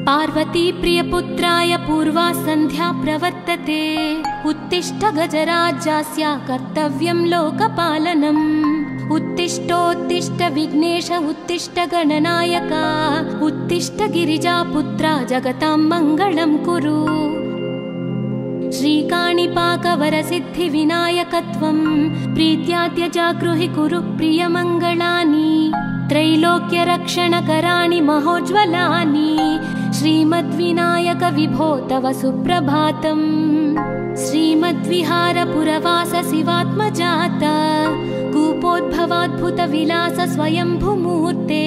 पार्वती प्रियपुत्राय पूर्वा सन्ध्या प्रवर्तते। उत्तिष्ठ गजराज्यास्य कर्तव्यं लोकपालनम्। उत्तिष्ठोत्तिष्ठ विघ्नेश उत्तिष्ठ गणनायक। उत्तिष्ठ गिरिजापुत्रा जगतां मङ्गलं कुरु। श्रीकाणिपाकवरसिद्धिविनायकत्वं प्रीत्याद्य जागृहि कुरु प्रियमङ्गलानि। त्रैलोक्यरक्षणकराणि महोज्ज्वलानि। श्रीमद्विनायक विभो तव सुप्रभातम्। श्रीमद्विहारपुरवास शिवात्मजात कूपोद्भवाद्भुतविलास स्वयंभुमूर्ते।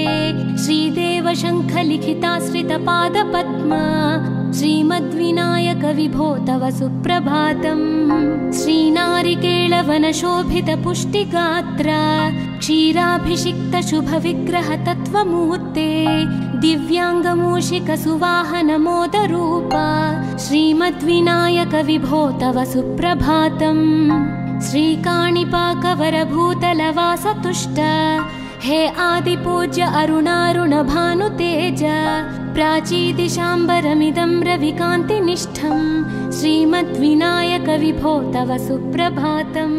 श्रीदेव शङ्खलिखिताश्रितपादपद्म। श्रीमद्विनायक विभो तव सुप्रभातम्। श्रीनारिकेळवनशोभितपुष्टिगात्र क्षीराभिषिक्त शुभविग्रह तत्त्वमूर्ते। दिव्याङ्गमूषिकसुवाहनमोदरूप श्रीमद्विनायक विभो तव सुप्रभातम्। श्रीकाणिपाकवरभूतलवासतुष्ट हे आदिपूज्य अरुणारुणभानुतेज। प्राचीदिशाम्बरमिदं रविकान्तिनिष्ठं श्रीमद्विनायक विभो तव सुप्रभातम्।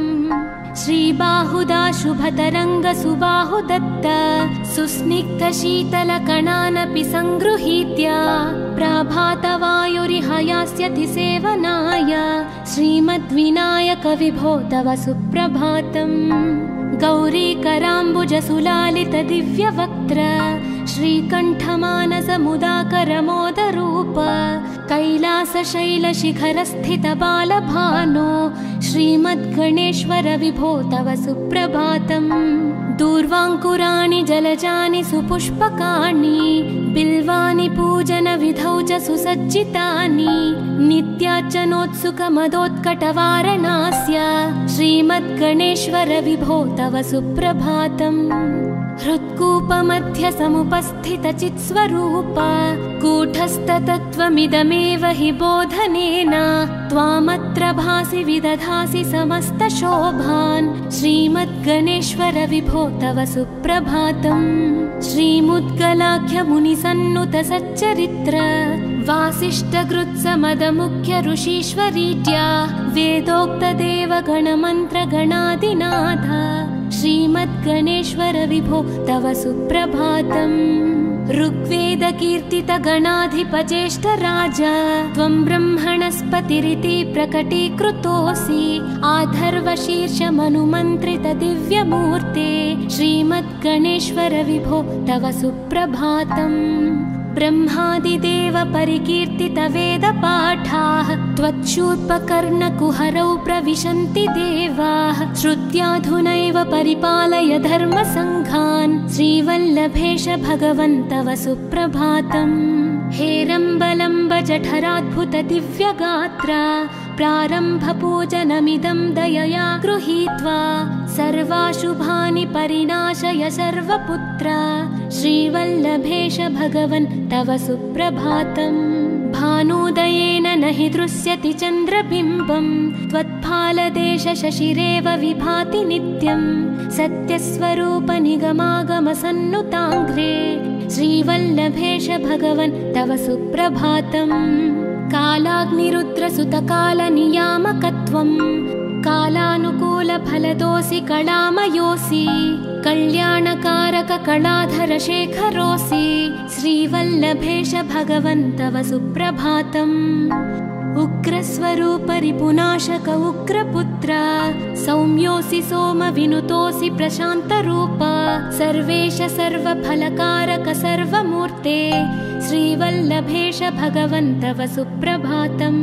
श्रीबाहुदा शुभतरङ्गसुबाहुदत्त सुस्निग्धशीतलकणानपि सङ्गृहीत्य प्रभातवायुरिहयास्यति सेवनाय श्रीमद्विनायक विभो तव सुप्रभातम्। गौरीकराम्बुजसुलालित दिव्यवक्त्र श्रीकण्ठमानसमुदाकरमोदरूप कैलासशैलशिखरस्थित बालभानो श्रीमद्गणेश्वर विभो तव सुप्रभातम्। दूर्वाङ्कुराणि जलजानि सुपुष्पकाणि बिल्वानि पूजनविधौ च सुसज्जितानि। नित्यार्चनोत्सुकमदोत्कटवारणास्य श्रीमद्गणेश्वर विभो तव सुप्रभातम्। हृत्कूपमध्य समुपस्थितचित्स्वरूप कूटस्थतत्त्वमिदमेव हि बोधनेन त्वामत्र भासि विदधासि समस्तशोभान् श्रीमद्गणेश्वर विभो तव सुप्रभातम्। श्रीमुद्गलाख्यमुनिसन्नुत सच्चरित्र वासिष्ठकृत्समदमुख्य ऋषीश्वरीत्या वेदोक्तदेवगणमन्त्रगणादिनाथ श्रीमद्गणेश्वर विभो तव सुप्रभातम्। ऋग्वेदकीर्तितगणाधिपज्येष्ठराज त्वं ब्रह्मणस्पतिरिति प्रकटीकृतोऽसि। आधर्वशीर्षमनुमन्त्रित दिव्यमूर्ते श्रीमद्गणेश्वर विभो तव सुप्रभातम्। ब्रह्मादिदेव परिकीर्तित वेदपाठाः त्वच्छूर्पकर्णकुहरौ प्रविशन्ति देवाः। श्रुत्याधुनैव परिपालय धर्मसङ्घान् श्रीवल्लभेश भगवन् तव सुप्रभातम्। हेरम्बलम्ब जठराद्भुत दिव्यगात्र प्रारम्भपूजनमिदं दयया गृहीत्वा सर्वाशुभानि परिनाशय सर्वपुत्र श्रीवल्लभेश भगवन् तव सुप्रभातम्। भानुदयेन न हि दृश्यति चन्द्रबिम्बं त्वत्फालदेश शशिरेव विभाति नित्यं। सत्यस्वरूप निगमागमसन्नुताङ्घ्रे श्रीवल्लभेश भगवन् तव सुप्रभातम्। कालाग्निरुद्रसुतकालनियामकत्वं कालानुकूलफलदोऽसि कलामयोऽसि। कल्याणकारक कलाधर शेखरोऽसि श्रीवल्लभेश भगवन् तव सुप्रभातम्। उग्रस्वरूप रिपुनाशक उग्रपुत्र सौम्योऽसि सोमविनुतोऽसि प्रशान्तरूप सर्वेश सर्वफलकारक सर्वमूर्ते श्रीवल्लभेश भगवन् तव सुप्रभातम्।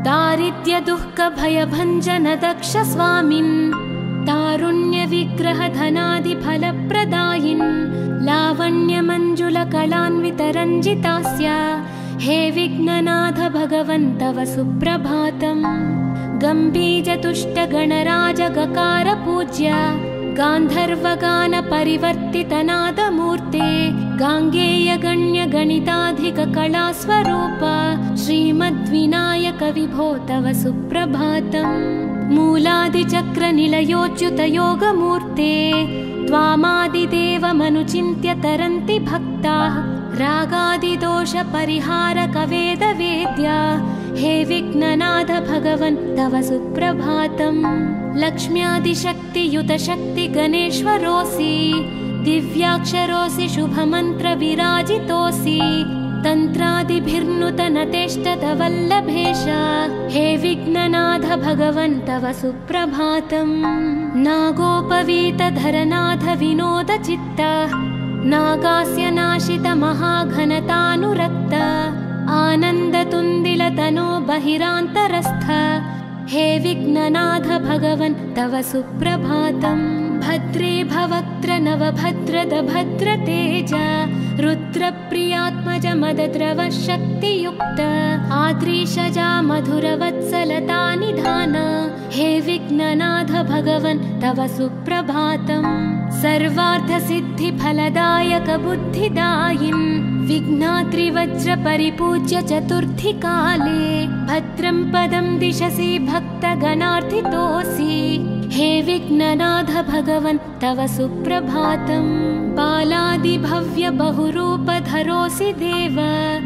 दारिद्र्यदुःखभयभञ्जन दक्ष स्वामिन् तारुण्यविग्रहधनादिफलप्रदायिन् लावण्यमञ्जुलकलान्वितरञ्जितास्य हे विघ्ननाथ भगवन् तव सुप्रभातम्। गम्भीजतुष्टगणराजगकार पूज्य गान्धर्वगान परिवर्तितनादमूर्ते गाङ्गेयगण्यगणिताधिककलास्वरूप श्रीमद्विनायक विभो तव सुप्रभातम्। मूलादिचक्रनिलयोच्युतयोगमूर्ते त्वामादिदेवमनुचिन्त्य तरन्ति भक्ताः रागादिदोषपरिहारकवेदवेद्या हे विघ्ननाथ भगवन् तव सुप्रभातम्। लक्ष्म्यादिशक्तियुतशक्तिगणेश्वरोऽसि दिव्याक्षरोऽसि शुभमन्त्रविराजितोऽसि तन्त्रादिभिर्नुतनतेष्टतवल्लभेश हे विघ्ननाथ भगवन् तव सुप्रभातम्। नागोपवीतधरनाथ विनोदचित्त नागास्य नाशित महाघनतानुरक्त आनन्दतुन्दिलतनो बहिरान्तरस्थ हे विघ्ननाथ भगवन् तव सुप्रभातम्। भद्रे भवक्त्र नवभद्रद भद्रतेज रुद्रप्रियात्मज मदद्रव शक्तियुक्त आद्रीशजा मधुरवत्सलता निधान हे विघ्ननाथ भगवन् तव सुप्रभातम्। सर्वार्थसिद्धिफलदायक बुद्धिदायिन् विघ्नात्रिवज्रपरिपूज्य चतुर्थी काले भद्रं पदं दिशसि भक्तगणार्थितोऽसि हे विघ्ननाथ भगवन् तव सुप्रभातम्। बालादिभव्य बहुरूपधरोऽसि देव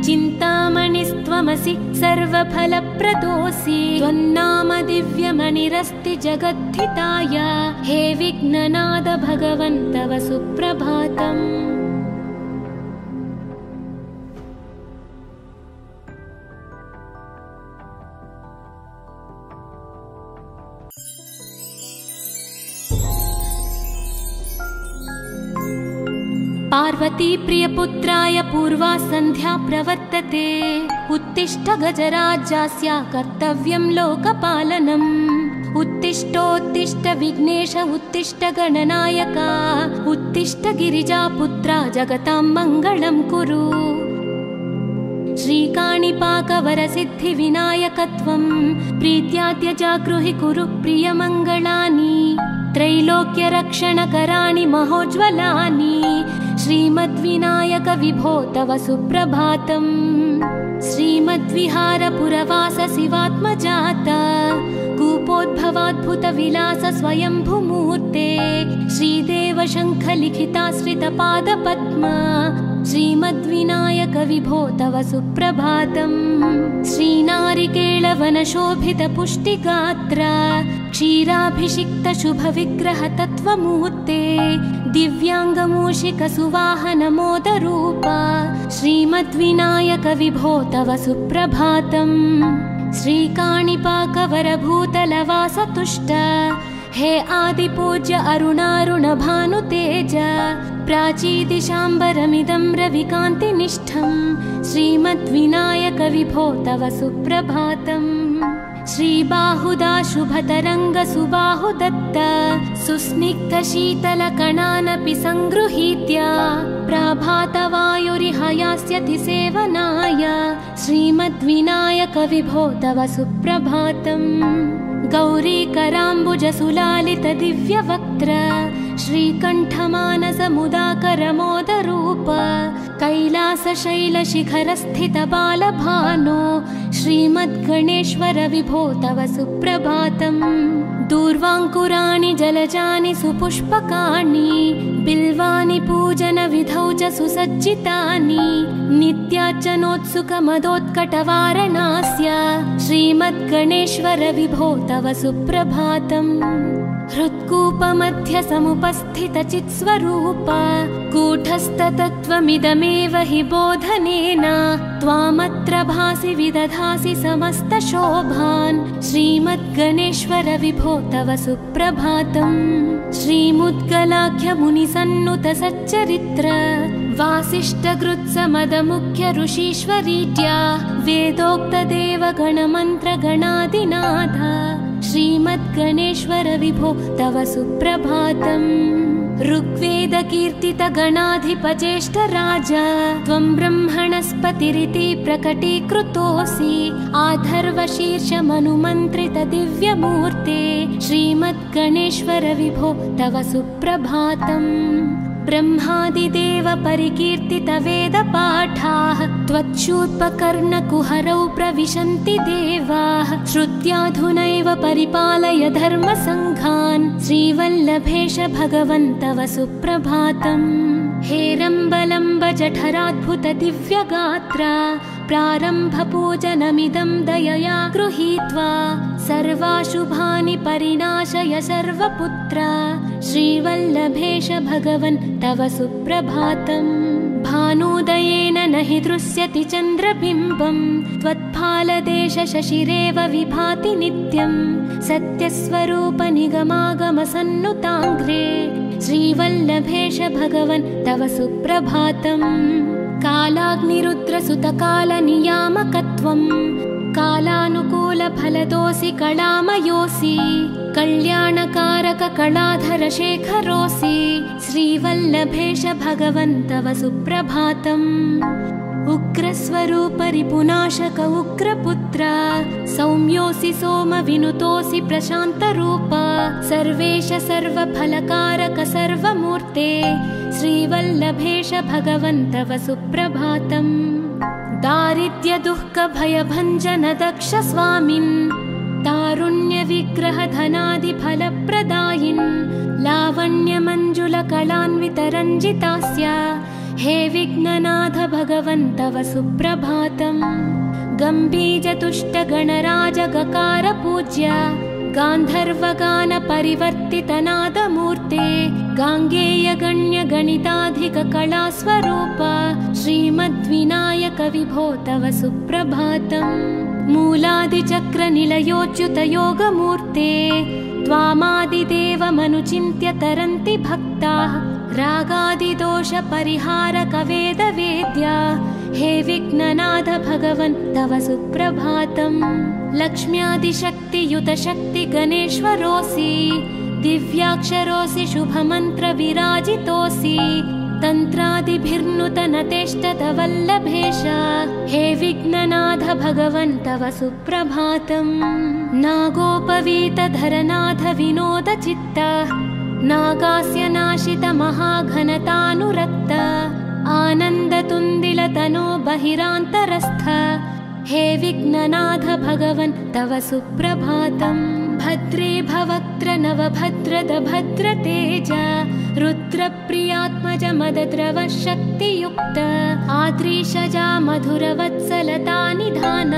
चिन्तामणिस्त्वमसि सर्वफलप्रदोऽसि त्वन्नाम दिव्यमणिरस्ति जगद्धिताय हे विघ्ननाथ भगवन् तव सुप्रभातम्। पार्वती प्रियपुत्राय पूर्वा सन्ध्या प्रवर्तते उत्तिष्ठ गजराज्यास्य कर्तव्यं लोकपालनम्। उत्तिष्ठोत्तिष्ठ विघ्नेश उत्तिष्ठ गणनायका उत्तिष्ठ गिरिजापुत्रा जगतां मङ्गलं कुरु। श्रीकाणिपाकवरसिद्धिविनायकत्वं प्रीत्याद्य जागृहि कुरु प्रियमङ्गलानि त्रैलोक्यरक्षणकराणि महोज्ज्वलानि श्रीमद्विनायक विभो तव सुप्रभातम्। श्रीमद्विहारपुरवास शिवात्मजात कूपोद्भवाद्भुतविलास स्वयंभुमूर्ते श्रीदेव शङ्खलिखिताश्रितपादपद्मा श्रीमद्विनायक विभो तव सुप्रभातम्। श्रीनारिकेळवनशोभितपुष्टिगात्र क्षीराभिषिक्त शुभविग्रह तत्त्वमूर्ते दिव्याङ्गमूषिकसुवाहनमोदरूपा श्रीमद्विनायक विभो तव सुप्रभातम्। श्रीकाणिपाकवरभूतलवासतुष्ट हे आदिपूज्य अरुणारुणभानुतेज प्राचीदिशाम्बरमिदं रविकान्तिनिष्ठं श्रीमद्विनायक विभो तव सुप्रभातम्। श्रीबाहुदा शुभतरङ्ग सुबाहुदत्त सुस्निग्धशीतलकणानपि सङ्गृहीत्य प्राभातवायुरिह यास्यति सेवनाय श्रीमद्विनायक विभो तव सुप्रभातम्। गौरीकराम्बुजसुलालित दिव्यवक्त्र श्रीकण्ठमानसमुदाकरमोदरूप कैलासशैलशिखरस्थित बालभानो श्रीमद्गणेश्वर विभो तव सुप्रभातम्। दूर्वाङ्कुराणि जलजानि सुपुष्पकाणि बिल्वानि पूजनविधौ च सुसज्जितानि नित्यार्चनोत्सुकमदोत्कटवारणास्य श्रीमद्गणेश्वर विभो तव सुप्रभातम्। हृत्कूपमध्य समुपस्थितचित्स्वरूप कूटस्थतत्त्वमिदमेव हि बोधनेन त्वामत्र भासि विदधासि समस्तशोभान् श्रीमद्गणेश्वर विभो तव सुप्रभातम्। श्रीमुद्गलाख्यमुनिसन्नुत सच्चरित्र वासिष्ठगृत्समदमुख्य ऋषीश्वरीट्या वेदोक्तदेवगणमन्त्रगणादिनाथ श्रीमद्गणेश्वर विभो तव सुप्रभातम्। ऋग्वेदकीर्तितगणाधिपज्येष्ठराज त्वं ब्रह्मणस्पतिरिति प्रकटीकृतोऽसि आधर्वशीर्षमनुमन्त्रित दिव्यमूर्ते श्रीमद्गणेश्वर विभो तव सुप्रभातम्। ब्रह्मादिदेव परिकीर्तित वेदपाठाः त्वच्छूर्पकर्णकुहरौ प्रविशन्ति देवाः श्रुत्याधुनैव परिपालय धर्मसङ्घान् श्रीवल्लभेश भगवन् तव सुप्रभातम् हेरम्बलम्ब जठराद्भुत दिव्यगात्रा प्रारम्भपूजनमिदं दयया गृहीत्वा सर्वाशुभानि परिणाशय सर्वपुत्रा श्रीवल्लभेश भगवन् तव सुप्रभातम् भानुदयेन न हि दृश्यति चन्द्रबिम्बं त्वत्फालदेश शशिरेव विभाति नित्यं सत्यस्वरूप निगमागमसन्नुताङ्घ्रे श्रीवल्लभेश भगवन् तव सुप्रभातम् कालाग्निरुद्रसुतकालनियामकत्वं कालानुकूलफलदोऽसि कलामयोऽसि कल्याणकारक कलाधर शेखरोऽसि श्रीवल्लभेश भगवन् तव सुप्रभातम् उग्रस्वरूप रिपुनाशक उग्रपुत्र सौम्योऽसि सोमविनुतोऽसि प्रशान्तरूप सर्वेश सर्वफलकारक सर्वमूर्ते श्रीवल्लभेश भगवन् तव सुप्रभातम् दारिद्र्य दुःख भयभञ्जन दक्ष स्वामिन् तारुण्य विग्रह धनादि फलप्रदायिन् लावण्य मंजुल कलान्वित रञ्जितास्य हे विघ्ननाथ भगवन् तव सुप्रभातम् गम्भीर तुष्ट गणराज गकार पूज्य गान्धर्वगान परिवर्तित नादमूर्ते गाङ्गेय गण्य गणिताधिक कलास्वरूप श्रीमद्विनायक विभो तव सुप्रभातम् मूलादिचक्र निलयोच्युत योगमूर्ते त्वामादिदेवमनुचिन्त्य तरन्ति भक्ताः रागादिदोष परिहारक वेदवेद्या हे विघ्ननाथ भगवन् तव सुप्रभातम् लक्ष्म्यादिशक्तियुत शक्ति गणेश्वरोऽसि दिव्याक्षरोऽसि शुभमन्त्र विराजितोऽसि तन्त्रादिभिर्नुत नतेष्टत वल्लभेश हे विघ्ननाथ भगवन् तव सुप्रभातम् नागोपवीत धरनाथ विनोद चित्त नागास्य नाशित महाघनतानुरक्त आनन्दतुन्दिल तनो बहिरान्तरस्थ हे विघ्ननाथ भगवन् तव सुप्रभातम् भद्रे भवक्त्र नवभद्रद भद्रतेज रुद्रप्रियात्मज मदद्रव शक्तियुक्त आद्रीशजा मधुरवत्सलता निधान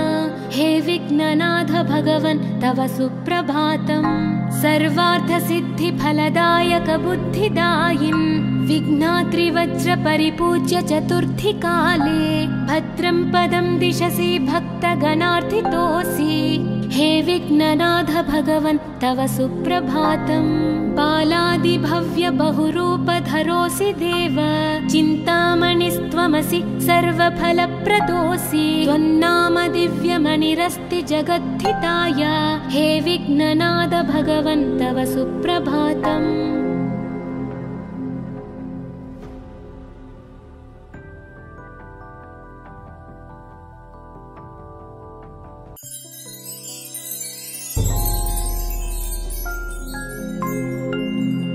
हे विघ्ननाथ भगवन् तव सुप्रभातम् सर्वार्थसिद्धिफलदायक बुद्धिदायिन् विघ्नात्रिवज्र परिपूज्य चतुर्थी काले भद्रं पदं दिशसि भक्तगणार्थितोऽसि हे विघ्ननाथ भगवन् तव सुप्रभातम् बालादिभव्य बहुरूपधरोऽसि देव चिन्तामणिस्त्वमसि सर्वफलप्रदोऽसि त्वन्नाम दिव्यमणिरस्ति जगद्धिताय हे विघ्ननाथ भगवन् तव सुप्रभातम्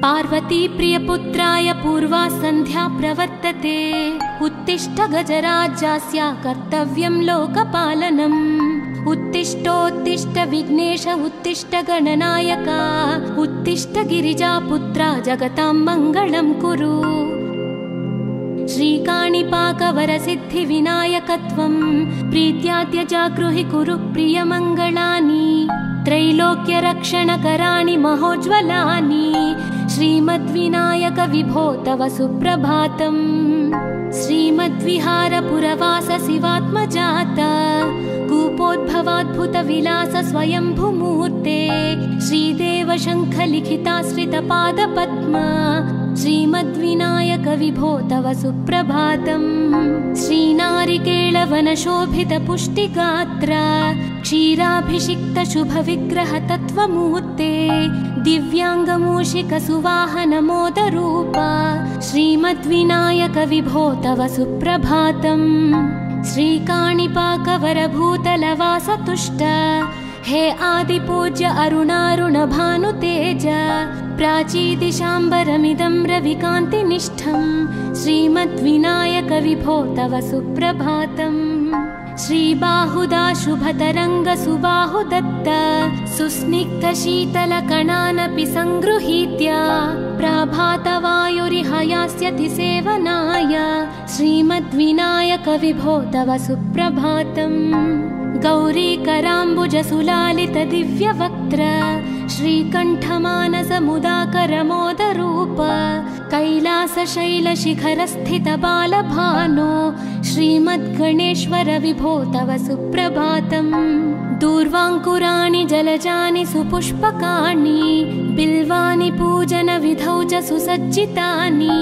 पार्वती प्रियपुत्राय पूर्वा सन्ध्या प्रवर्तते उत्तिष्ठ गजराज्यस्य कर्तव्यं लोकपालनम् उत्तिष्ठोत्तिष्ठ विघ्नेश उत्तिष्ठ गणनायक उत्तिष्ठ गिरिजापुत्रा जगतां मङ्गलं कुरु श्रीकाणिपाकवरसिद्धिविनायकत्वं प्रीत्याद्य जागृहि कुरु प्रियमङ्गलानि त्रैलोक्यरक्षणकराणि महोज्ज्वलानि श्रीमद्विनायक विभो तव सुप्रभातम् श्रीमद्विहारपुरवास शिवात्मजात कूपोद्भवाद्भुत विलास स्वयंभुमूर्ते श्रीदेव शङ्ख लिखिताश्रित पादपद्म श्रीमद्विनायक विभो तव सुप्रभातम् श्रीनारिकेळवन शोभित पुष्टिगात्र क्षीराभिषिक्त शुभ विग्रह तत्वमूर्ते दिव्यांगमूषिक सुवाहन मोदरूप श्रीमद्विनायक विभो तव सुप्रभातम् श्रीकाणिपाकवरभूतलवास तुष्ट हे आदिपूज्य अरुणारुण भानुतेज प्राचीदिशाम्बरमिदं रविकान्तिनिष्ठं श्रीमद्विनायक विभो तव सुप्रभातम् श्रीबाहुदाशुभतरङ्गसुबाहुदत्त सुस्निग्धशीतलकणानपि सङ्गृहीत्य प्राभातवायुरिहयास्यति सेवनाय श्रीमद्विनायक विभो तव सुप्रभातम् गौरीकराम्बुजसुलालितदिव्यवक्त्र श्रीकण्ठमानसमुदाकरमोदरूप कैलासशैलशिखरस्थितबालभानो श्रीमद्गणेश्वर विभो तव सुप्रभातम् दूर्वाङ्कुराणि जलजानि सुपुष्पकाणि बिल्वानि पूजनविधौ च सुसज्जितानि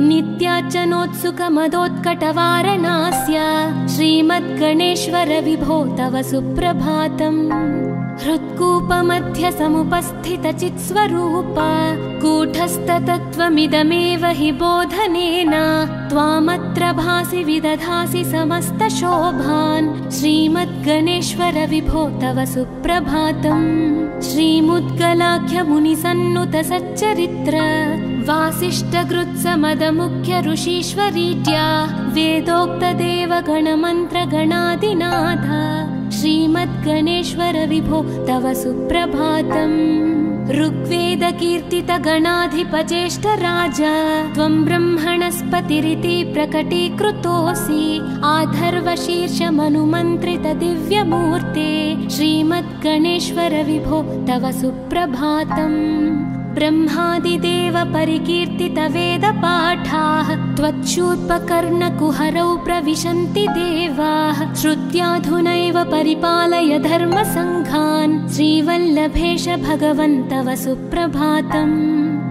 नित्यार्चनोत्सुकमदोत्कटवारणास्य श्रीमद्गणेश्वर विभो तव सुप्रभातम् हृत्कूपमध्य समुपस्थितचित्स्वरूप कूटस्थतत्त्वमिदमेव हि बोधनेन त्वामत्र भासि विदधासि समस्तशोभान् श्रीमद्गणेश्वर विभो तव सुप्रभातम् श्रीमुद्गलाख्यमुनिसन्नुत सच्चरित्र वासिष्ठकृत्समदमुख्य ऋषीश्वरीत्या वेदोक्तदेवगणमन्त्रगणादिनाथ श्रीमद्गणेश्वर विभो तव सुप्रभातम् ऋग्वेदकीर्तितगणाधिपचेष्टराज त्वं ब्रह्मणस्पतिरिति प्रकटीकृतोऽसि आधर्वशीर्षमनुमन्त्रितदिव्यमूर्ते श्रीमद्गणेश्वर विभो तव सुप्रभातम् ब्रह्मादिदेव परिकीर्तितवेदपाठाः त्वच्छूर्पकर्णकुहरौ प्रविशन्ति देवाः श्रुत्याधुनैव परिपालय धर्मसङ्घान् श्रीवल्लभेश भगवन् तव सुप्रभातम्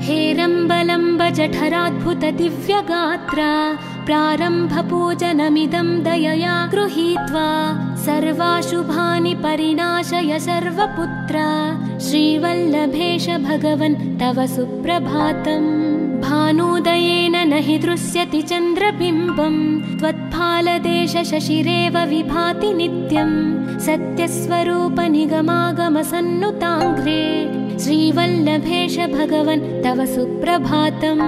हेरम्बलम्ब जठराद्भुत दिव्यगात्र प्रारम्भपूजनमिदं दयया गृहीत्वा सर्वाशुभानि परिणाशय सर्वपुत्र श्रीवल्लभेश भगवन् तव सुप्रभातम् भानुदयेन न हि दृश्यति चन्द्रबिम्बं त्वत्फालदेश शशिरेव विभाति नित्यं सत्यस्वरूप निगमागमसन्नुताङ्घ्रे श्रीवल्लभेश भगवन् तव सुप्रभातम्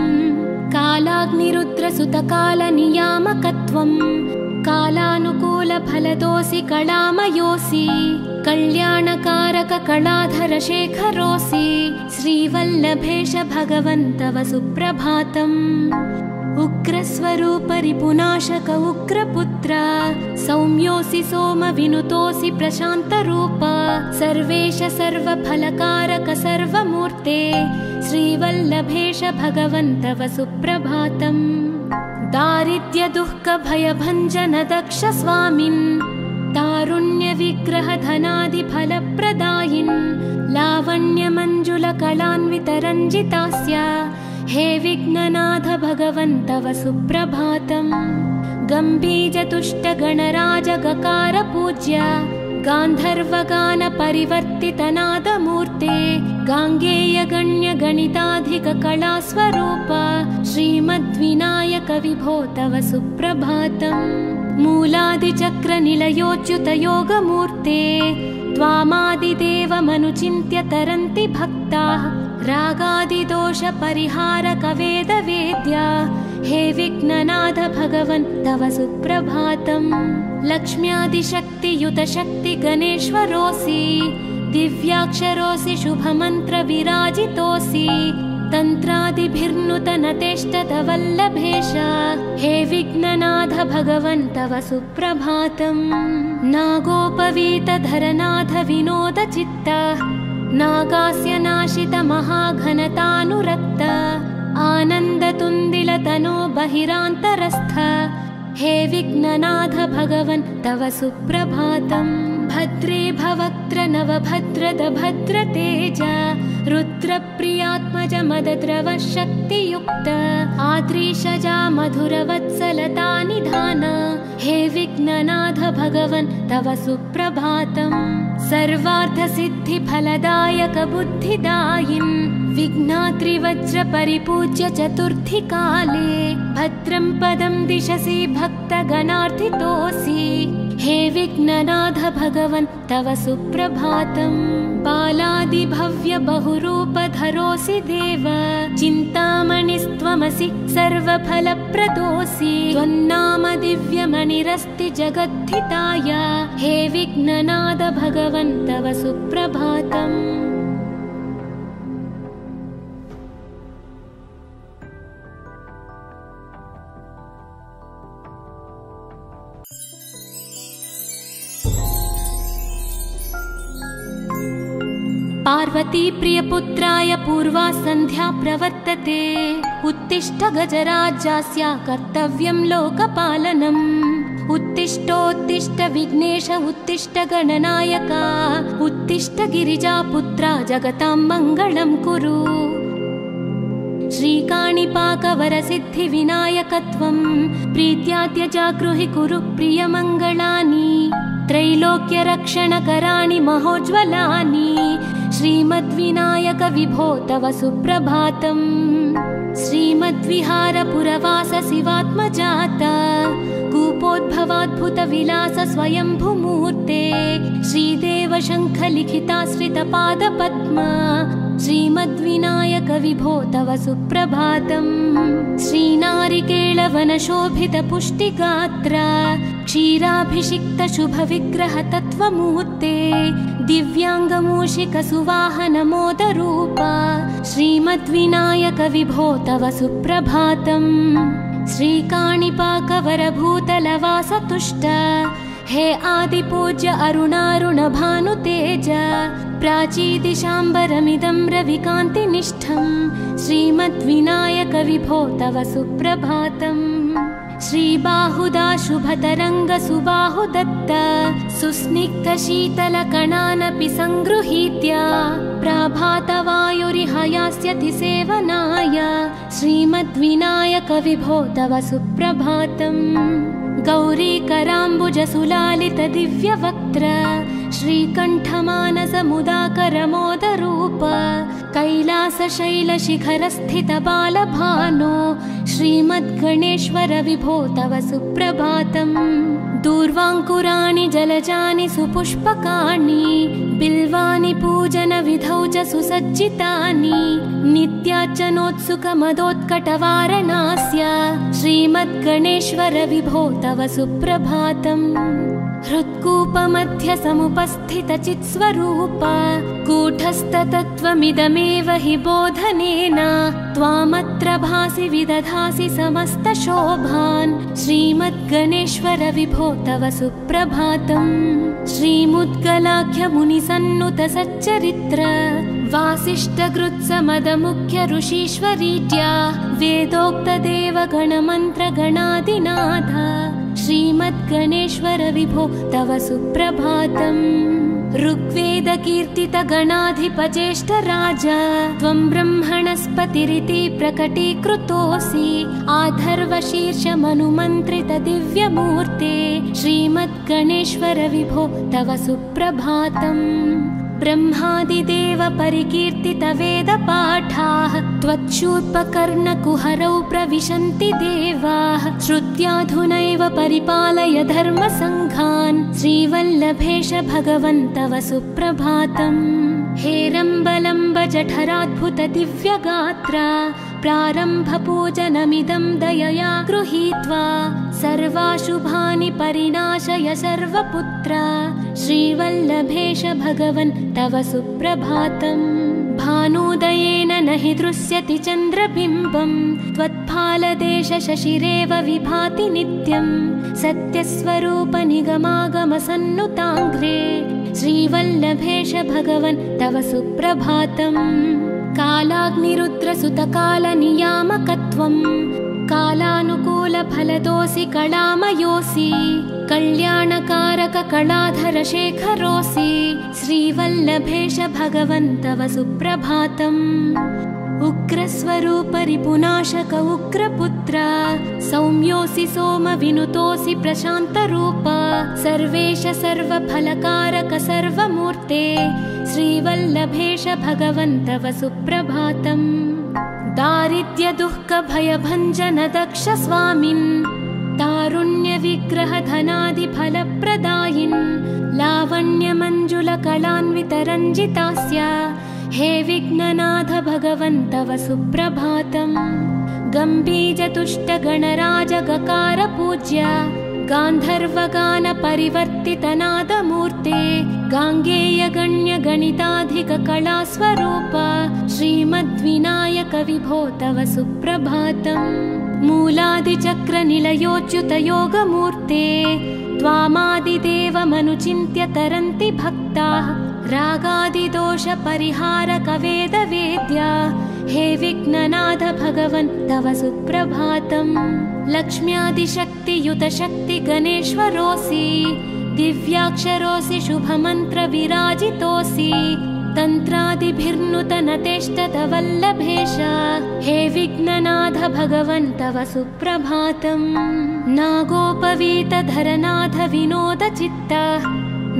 कालाग्निरुद्रसुतकालनियामकत्वम् कालानुकूलफलदोऽसि कलामयोऽसि कल्याणकारक कलाधरशेखरोऽसि श्रीवल्लभेश भगवन् तव सुप्रभातम् उग्रस्वरूप रिपुनाशक उग्रपुत्र सौम्योऽसि सोमविनुतोऽसि प्रशान्तरूप सर्वेश सर्वफलकारक सर्वमूर्ते श्रीवल्लभेश भगवन् तव सुप्रभातम् दारिद्र्यदुःखभयभञ्जन दक्ष स्वामिन् तारुण्यविग्रहधनादिफलप्रदायिन् लावण्यमञ्जुलकलान्वितरञ्जितास्य हे विघ्ननाथ भगवन् तव सुप्रभातम् गम्भीजतुष्टगणराजगकार पूज्य गान्धर्वगानपरिवर्तितनादमूर्ते गाङ्गेयगण्यगणिताधिककलास्वरूप श्रीमद्विनायक विभो तव सुप्रभातम् मूलादिचक्रनिलयोच्युतयोगमूर्ते त्वामादिदेवमनुचिन्त्य तरन्ति भक्ताः रागादिदोषपरिहारकवेदवेद्या हे विघ्ननाथ भगवन् तव सुप्रभातम् लक्ष्म्यादिशक्तियुतशक्तिगणेश्वरोऽसि दिव्याक्षरोऽसि शुभमन्त्रविराजितोऽसि तन्त्रादिभिर्नुतनतेष्टतवल्लभेश हे विघ्ननाथ भगवन् तव सुप्रभातम् नागोपवीतधरनाथ विनोदचित्त नागास्य नाशित महाघनतानुरक्त आनन्दतुन्दिलतनो बहिरान्तरस्थ हे विघ्ननाथ भगवन् तव सुप्रभातम् भद्रे भवक्त्र नवभद्रद भद्रतेज रुद्रप्रियात्मज मदद्रव शक्तियुक्त आद्रीशजा मधुरवत्सलतानिधान हे विघ्ननाथ भगवन् तव सुप्रभातम् सर्वार्थसिद्धिफलदायक बुद्धिदायिन् विघ्नात्रिवज्रपरिपूज्य चतुर्थी काले भद्रं पदं दिशसि भक्तगणार्थितोऽसि हे विघ्ननाथ भगवन् तव सुप्रभातम् बालादिभव्य बहुरूपधरोऽसि देव चिन्तामणिस्त्वमसि सर्वफलप्रदोऽसि त्वन्नाम दिव्यमणिरस्ति जगद्धिताय हे विघ्ननाथ भगवन् तव सुप्रभातम् पार्वती प्रियपुत्राय पूर्वा सन्ध्या प्रवर्तते उत्तिष्ठ गजराज्यस्य कर्तव्यं लोकपालनम् उत्तिष्ठोत्तिष्ठ विघ्नेश उत्तिष्ठ गणनायक उत्तिष्ठ गिरिजापुत्रा जगतां मङ्गलं कुरु श्रीकाणिपाकवरसिद्धिविनायकत्वं प्रीत्याद्य जागृहि कुरु प्रियमङ्गलानि त्रैलोक्यरक्षणकराणि महोज्ज्वलानि श्रीमद्विनायक विभो तव सुप्रभातम् श्रीमद्विहारपुरवास शिवात्मजात कूपोद्भवाद्भुतविलास स्वयंभुमूर्ते श्रीदेव शङ्खलिखिताश्रितपादपद्मा श्रीमद्विनायक विभो तव सुप्रभातम् श्रीनारिकेळवनशोभितपुष्टिगात्र क्षीराभिषिक्त शुभविग्रह तत्त्वमूर्ते दिव्याङ्गमूषिक सुवाहन मोदरूप श्रीमद्विनायक विभो तव सुप्रभातम् श्रीकाणिपाकवरभूतलवास तुष्ट हे आदिपूज्य अरुणारुण भानुतेज प्राचीदिशाम्बरमिदं रविकान्तिनिष्ठं श्रीमद्विनायक विभो तव सुप्रभातम् श्रीबाहुदा शुभतरङ्ग सुबाहुदत्त सुस्निग्ध शीतलकणानपि सङ्गृहीत्य प्राभातवायुरिह यास्यति सेवनाय श्रीमद्विनायक विभो तव सुप्रभातम् गौरीकराम्बुज सुलालित दिव्यवक्त्र श्रीकण्ठमानसमुदाकर मोदरूप कैलासशैलशिखरस्थित बालभानो श्रीमद्गणेश्वर विभो तव सुप्रभातम् दूर्वाङ्कुराणि जलजानि सुपुष्पकाणि बिल्वानि पूजनविधौ च सुसज्जितानि नित्यार्चनोत्सुकमदोत्कटवारणास्य श्रीमद्गणेश्वर विभो तव सुप्रभातम् हृत्कूपमध्य समुपस्थितचित्स्वरूप कूटस्थतत्त्वमिदमेव हि बोधनेन त्वामत्र भासि विदधासि समस्तशोभान् श्रीमद्गणेश्वर विभो तव सुप्रभातम् श्रीमुद्गलाख्यमुनिसन्नुत सच्चरित्र वासिष्ठकृत्समदमुख्य ऋषीश्वरीत्या वेदोक्तदेवगणमन्त्रगणादिनाथ श्रीमद्गणेश्वर विभो तव सुप्रभातम् ऋग्वेदकीर्तितगणाधिपज्येष्ठ राजा त्वं ब्रह्मणस्पतिरिति प्रकटीकृतोऽसि आधर्वशीर्षमनुमन्त्रित दिव्यमूर्ते श्रीमद्गणेश्वर विभो तव सुप्रभातम् ब्रह्मादिदेव परिकीर्तित वेदपाठाः त्वच्छूर्पकर्णकुहरौ प्रविशन्ति देवाः श्रुत्याधुनैव परिपालय धर्मसङ्घान् श्रीवल्लभेश भगवन् तव सुप्रभातम् हेरम्बलम्ब जठराद्भुत दिव्यगात्र प्रारम्भपूजनमिदं दयया गृहीत्वा सर्वाशुभानि परिणाशय सर्वपुत्र श्रीवल्लभेश भगवन् तव सुप्रभातम् भानुदयेन न हि दृश्यति चन्द्रबिम्बं त्वत्फालदेश शशिरेव विभाति नित्यं सत्यस्वरूप निगमागम सन्नुताङ्घ्रे श्रीवल्लभेश भगवन् तव सुप्रभातम् कालाग्निरुद्रसुतकालनियामकत्वं कालानुकूलफलदोऽसि कलामयोऽसि कल्याणकारक कलाधर शेखरोऽसि श्रीवल्लभेश भगवन् तव सुप्रभातम् उग्रस्वरूप रिपुनाशक उग्रपुत्र सौम्योऽसि सोमविनुतोऽसि प्रशान्तरूप सर्वेश सर्वफलकारक सर्वमूर्ते श्रीवल्लभेश भगवन् तव सुप्रभातम् दारिद्र्य दुःख भयभञ्जन दक्ष स्वामिन् तारुण्यविग्रहधनादिफलप्रदायिन् लावण्यमञ्जुलकलान्वितरञ्जितास्य हे विघ्ननाथ भगवन् तव सुप्रभातम्। गम्भीजतुष्टगणराजगकार पूज्य गान्धर्वगानपरिवर्तितनादमूर्ते गाङ्गेयगण्यगणिताधिककलास्वरूप श्रीमद्विनायक विभो तव सुप्रभातम्। मूलादिचक्रनिलयोच्युतयोगमूर्ते त्वामादिदेवमनुचिन्त्य तरन्ति भक्ताः रागादिदोषपरिहारकवेदवेद्या हे विघ्ननाथ भगवन् तव सुप्रभातम्। लक्ष्म्यादिशक्तियुतशक्तिगणेश्वरोऽसि दिव्याक्षरोऽसि शुभमन्त्रविराजितोऽसि तन्त्रादिभिर्नुतनतेष्टतवल्लभेश हे विघ्ननाथ भगवन् तव सुप्रभातम्। नागोपवीतधरनाथ विनोदचित्त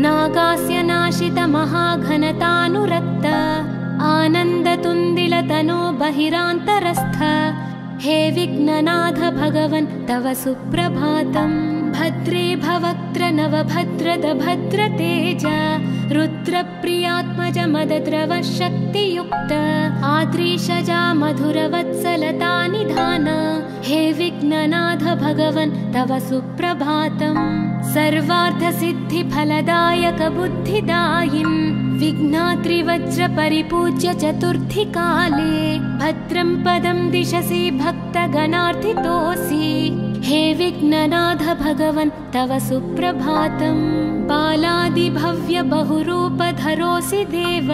नागास्य नाशित महाघनतानुरक्त आनन्दतुन्दिलतनो बहिरान्तरस्थ हे विघ्ननाथ भगवन् तव सुप्रभातम्। भद्रे भवक्त्र नवभद्रद भद्रतेज रुद्रप्रियात्मज मदद्रव शक्तियुक्त आद्रीशजा मधुरवत्सलता निधान हे विघ्ननाथ भगवन् तव सुप्रभातम्। सर्वार्थसिद्धिफलदायक बुद्धिदायिन् विघ्नात्रिवज्रपरिपूज्य चतुर्थी काले भद्रं पदं दिशसि भक्तगणार्थितोऽसि हे विघ्ननाथ भगवन् तव सुप्रभातम्। बालादिभव्य बहुरूपधरोऽसि देव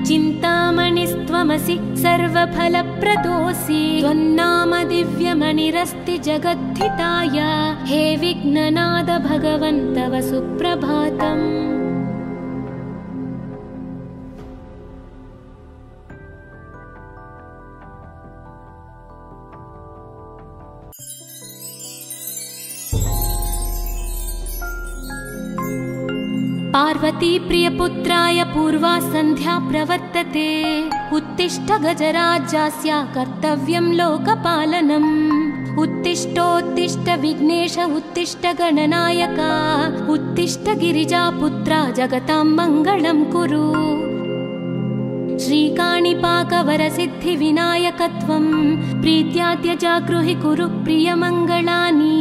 चिन्तामणिस्त्वमसि सर्वफलप्रदोऽसि त्वन्नाम दिव्यमणिरस्ति जगद्धिताय हे विघ्ननाथ भगवन् तव सुप्रभातम्। पार्वती प्रियपुत्राय पूर्वा सन्ध्या प्रवर्तते उत्तिष्ठ गजराज्यस्य कर्तव्यं लोकपालनम्। उत्तिष्ठोत्तिष्ठ विघ्नेश उत्तिष्ठ गणनायक उत्तिष्ठ गिरिजापुत्रा जगतां मङ्गलं कुरु। श्रीकाणिपाकवरसिद्धिविनायकत्वं प्रीत्याद्य जागृहि कुरु प्रियमङ्गलानि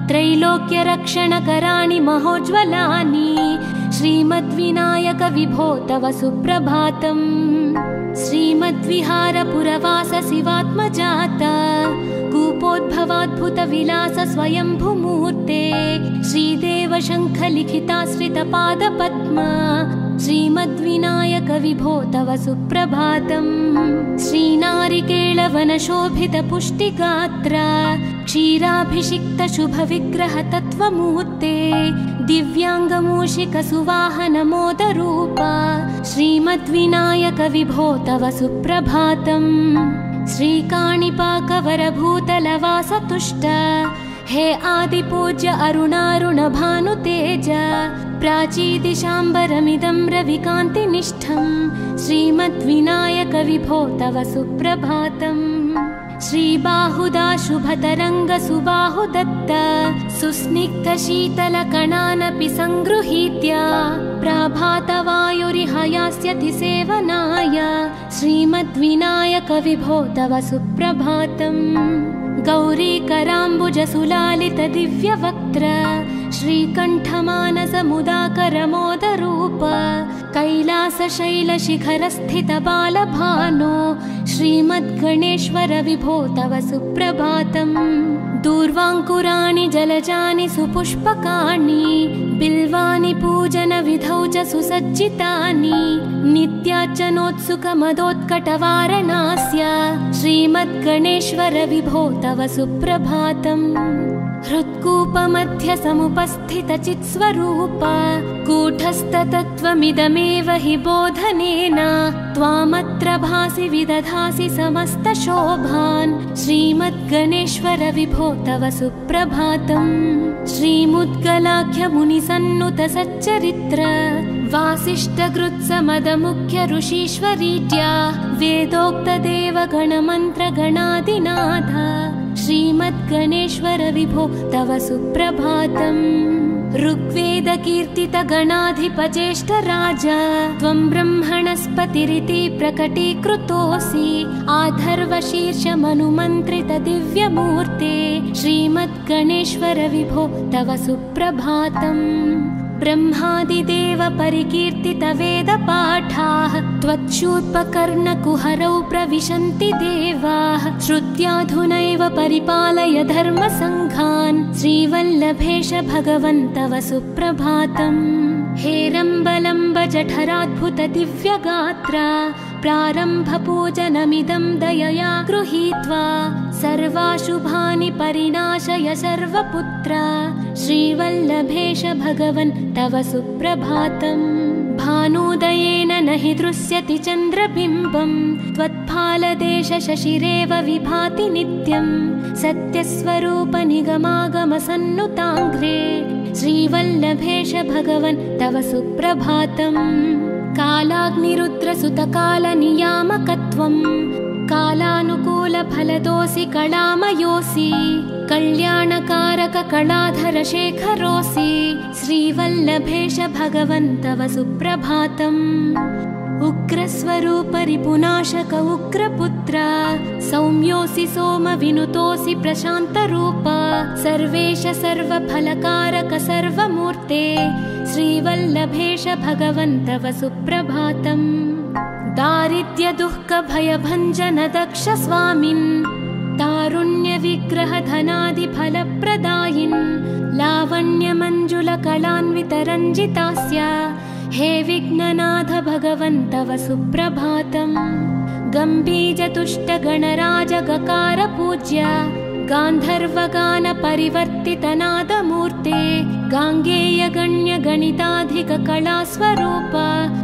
त्रैलोक्यरक्षणकराणि महोज्ज्वलानि श्रीमद्विनायक विभो तव सुप्रभातम्। श्रीमद्विहारपुरवास शिवात्मजात कूपोद्भवाद्भुतविलास स्वयंभुमूर्ते श्रीदेव शङ्खलिखिताश्रितपादपद्म श्रीमद्विनायक विभो तव सुप्रभातम्। श्रीनारिकेळवनशोभितपुष्टिगात्र क्षीराभिषिक्त शुभविग्रह तत्त्वमूर्ते दिव्याङ्गमूषिकसुवाहनमोदरूप श्रीमद्विनायक विभो तव सुप्रभातम्। श्रीकाणिपाकवरभूतलवासतुष्ट हे आदिपूज्य अरुणारुणभानुतेज प्राचीदिशाम्बरमिदं रविकान्तिनिष्ठं श्रीमद्विनायक विभो तव सुप्रभातम्। श्रीबाहुदा शुभतरङ्गसुबाहुदत्त सुस्निग्धशीतलकणानपि सङ्गृहीत्य प्राभातवायुरिहयास्यति सेवनाय श्रीमद्विनायक विभो तव सुप्रभातम्। गौरीकराम्बुजसुलालित दिव्यवक्त्र श्रीकण्ठमानसमुदाकरमोदरूप कैलासशैलशिखरस्थित बालभानो श्रीमद्गणेश्वर विभो तव सुप्रभातम्। दूर्वाङ्कुराणि जलजानि सुपुष्पकाणि बिल्वानि पूजनविधौ च सुसज्जितानि नित्यार्चनोत्सुकमदोत्कटवारणास्य श्रीमद्गणेश्वर विभो तव सुप्रभातम्। हृत्कूपमध्य समुपस्थितचित्स्वरूप कूटस्थतत्त्वमिदमेव हि बोधनेन त्वामत्र भासि विदधासि समस्तशोभान् श्रीमद्गणेश्वर विभो तव सुप्रभातम्। श्रीमुद्गलाख्यमुनिसन्नुत सच्चरित्र वासिष्ठगृत्समदमुख्य ऋषीश्वरीड्या वेदोक्तदेवगणमन्त्रगणादिनाथ श्रीमद्गणेश्वर विभो तव सुप्रभातम्। ऋग्वेदकीर्तितगणाधिपज्येष्ठ राजा त्वं ब्रह्मणस्पतिरिति प्रकटीकृतोऽसि। आधर्वशीर्षमनुमन्त्रित दिव्यमूर्ते श्रीमद्गणेश्वर विभो तव सुप्रभातम्। ब्रह्मादिदेव परिकीर्तित वेदपाठाः त्वच्छूर्पकर्णकुहरौ प्रविशन्ति देवाः। श्रुत्याधुनैव परिपालय धर्मसङ्घान् श्रीवल्लभेश भगवन् तव सुप्रभातम्। हेरम्बलम्ब जठराद्भुत दिव्यगात्रा प्रारम्भपूजनमिदं दयया गृहीत्वा सर्वाशुभानि परिणाशय सर्वपुत्रा श्रीवल्लभेश भगवन् तव सुप्रभातम्। भानुदयेन न हि दृश्यति चन्द्रबिम्बम् त्वत्फालदेश शशिरेव विभाति नित्यम्। सत्यस्वरूप निगमागम सन्नुताङ्घ्रे श्रीवल्लभेश भगवन् तव सुप्रभातम्। कालाग्निरुद्रसुतकालनियामकत्वम् कालानुकूलफलदोऽसि कलामयोऽसि। कल्याणकारक कलाधर शेखरोऽसि श्रीवल्लभेश भगवन् तव सुप्रभातम्। उग्रस्वरूप रिपुनाशक उग्रपुत्र सौम्योऽसि सोमविनुतोऽसि प्रशान्तरूप। सर्वेश सर्वफलकारक सर्वमूर्ते श्रीवल्लभेश भगवन् तव सुप्रभातम्। दारिद्र्य दुःख भयभञ्जन दक्ष स्वामिन् तारुण्य विग्रह धनादि फलप्रदायिन्। लावण्य मंजुल कलान्वित रञ्जितास्य हे विघ्ननाथ भगवन् तव सुप्रभातम्। गम्भीर तुष्ट गणराज गकार पूज्य गान्धर्वगान परिवर्तित नादमूर्ते गाङ्गेय गण्य गणिताधिक कलास्वरूप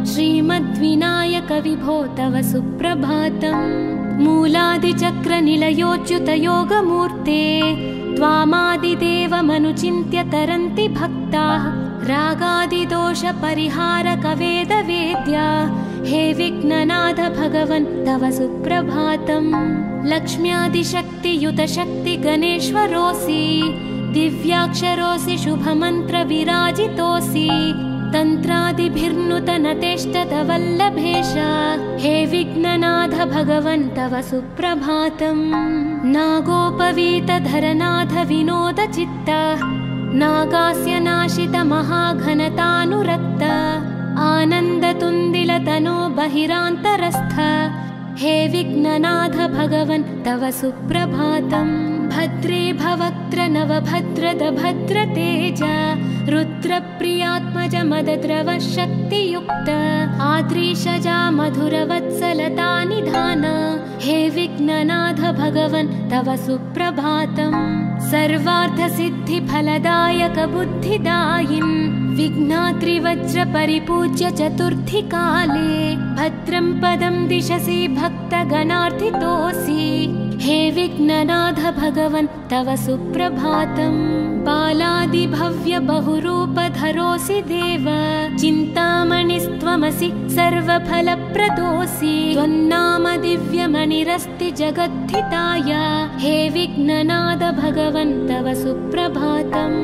श्रीमद्विनायक विभो तव सुप्रभातम्। मूलादिचक्र निलयोच्युत योगमूर्ते त्वामादिदेवमनुचिन्त्य तरन्ति भक्ताः। रागादिदोष परिहारक वेदवेद्या हे विघ्ननाथ भगवन् तव सुप्रभातम्। लक्ष्म्यादिशक्तियुत शक्ति गणेश्वरोऽसि दिव्याक्षरोऽसि शुभमन्त्र विराजितोऽसि। तन्त्रादिभिर्नुत नतेष्टत वल्लभेश हे विघ्ननाथ भगवन् तव सुप्रभातम्। नागोपवीत धरनाथ विनोद चित्त नागास्य नाशित महाघनतानुरक्त। आनन्दतुन्दिल तनो बहिरान्तरस्थ हे विघ्ननाथ भगवन् तव सुप्रभातम्। भद्रे भवक्त्र नवभद्रद भद्रतेज रुद्रप्रियात्मज मदद्रव शक्तियुक्त। आद्रीशजा मधुरवत्सलता निधान हे विघ्ननाथ भगवन् तव सुप्रभातम्। सर्वार्थसिद्धिफलदायक बुद्धिदायिन् विघ्नात्रिवज्र परिपूज्य चतुर्थी काले भद्रं पदं दिशसि भक्तगणार्थितोऽसि हे विघ्ननाथ भगवन् तव सुप्रभातम्। बालादिभव्य बहुरूपधरोऽसि देव चिन्तामणिस्त्वमसि सर्वफलप्रदोऽसि। त्वन्नाम दिव्यमणिरस्ति जगद्धिताय हे विघ्ननाथ भगवन् तव सुप्रभातम्।